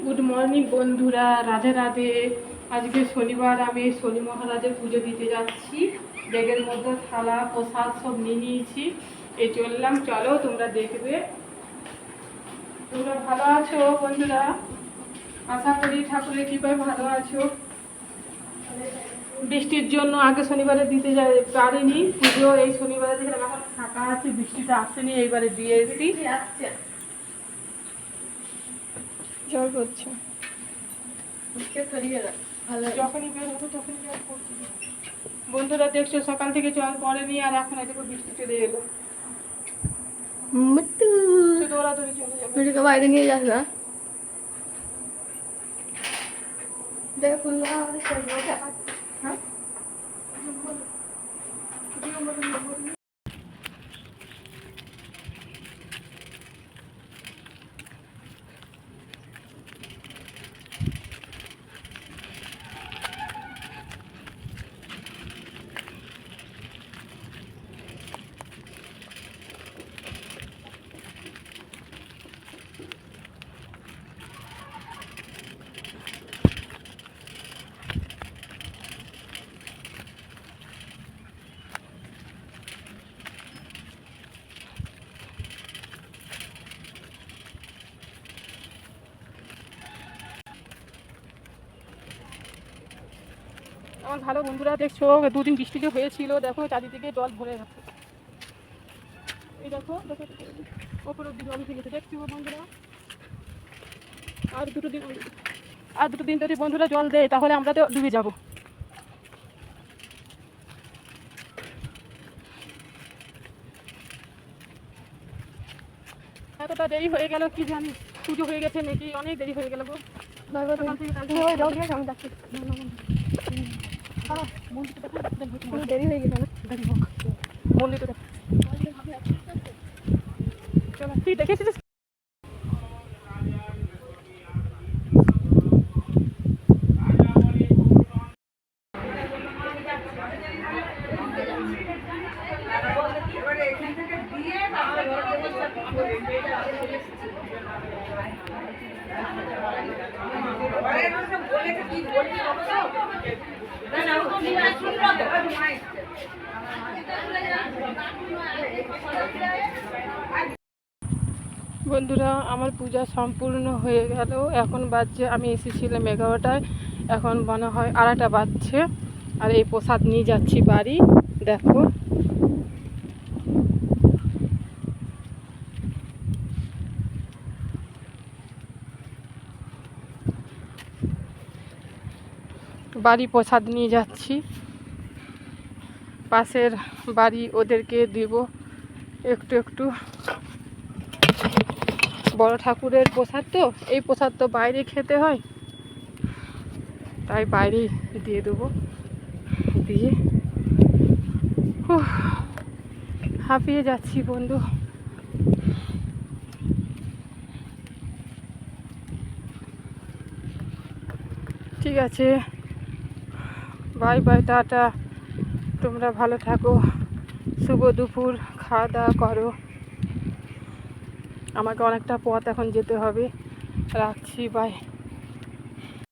Good morning বন্ধুরা, রাধে রাধে। আজকে শনিবার, আমি শনি মহারাজের পুজো দিতে যাচ্ছি। ব্যাগের মধ্যে থালা প্রসাদ সব নিয়ে নিয়েছি, এই চললাম। চলো তোমরা দেখবে। তোমরা ভালো আছো বন্ধুরা? আশা করি ঠাকুরের কৃপায় ভালো আছো। বৃষ্টির জন্য আগে শনিবারে দিতে পারিনি পুজো। এই শনিবারে দেখলাম এখন ফাঁকা আছে, বৃষ্টিটা আসেনি, এইবারে দিয়ে এসেছি। জল পড়ছে, যখনই বের হতো তখনই জল পড়ছে। বন্ধুরা দেখছো, সকাল থেকে জল পড়েনি, আর এখন এদিকে বৃষ্টি চলে এলো। শুধু দৌড়াদৌড়ি চলে যাবে। বাইরে নিয়ে যাস না, দেখে ফুল হ্যাঁ, আমার ভালো বন্ধুরা দেখছো, দুদিন বৃষ্টি যে হয়েছিল, দেখো চারিদিকে জল ভরে গেছে। এই দেখো দেখো, ওপরের দিকে জল উঠে গেছে, দেখছি বন্ধুরা। আর দুটো দিন যদি বন্ধুরা জল দেয়, তাহলে আমরা তো ডুবে যাব। এতটা দেরি হয়ে গেল, কি জানি পুজো হয়ে গেছে নাকি, অনেক দেরি হয়ে গেল গো। দেরি হয়ে গেছে না, মন্দিরটা চলো, তুই দেখেছিস? বন্ধুরা, আমার পূজা সম্পূর্ণ হয়ে গেল। এখন বাজছে, আমি এসেছিলাম 11টায়, এখন মনে হয় 2:30 বাজছে। আর এই প্রসাদ নিয়ে যাচ্ছি বাড়ি। দেখো বাড়ি প্রসাদ নিয়ে যাচ্ছি, পাশের বাড়ি, ওদেরকে দিব একটু একটু। বড় ঠাকুরের প্রসাদ তো, এই প্রসাদ তো বাইরে খেতে হয়, তাই বাইরে দিয়ে দেবো। দিয়ে হাঁপিয়ে যাচ্ছি বন্ধু। ঠিক আছে, বাই বাই, টাটা। তোমরা ভালো থাকো, শুভ দুপুর, খাওয়া দাওয়া করো। আমাকে অনেকটা পথ এখন যেতে হবে, রাখছি, বাই।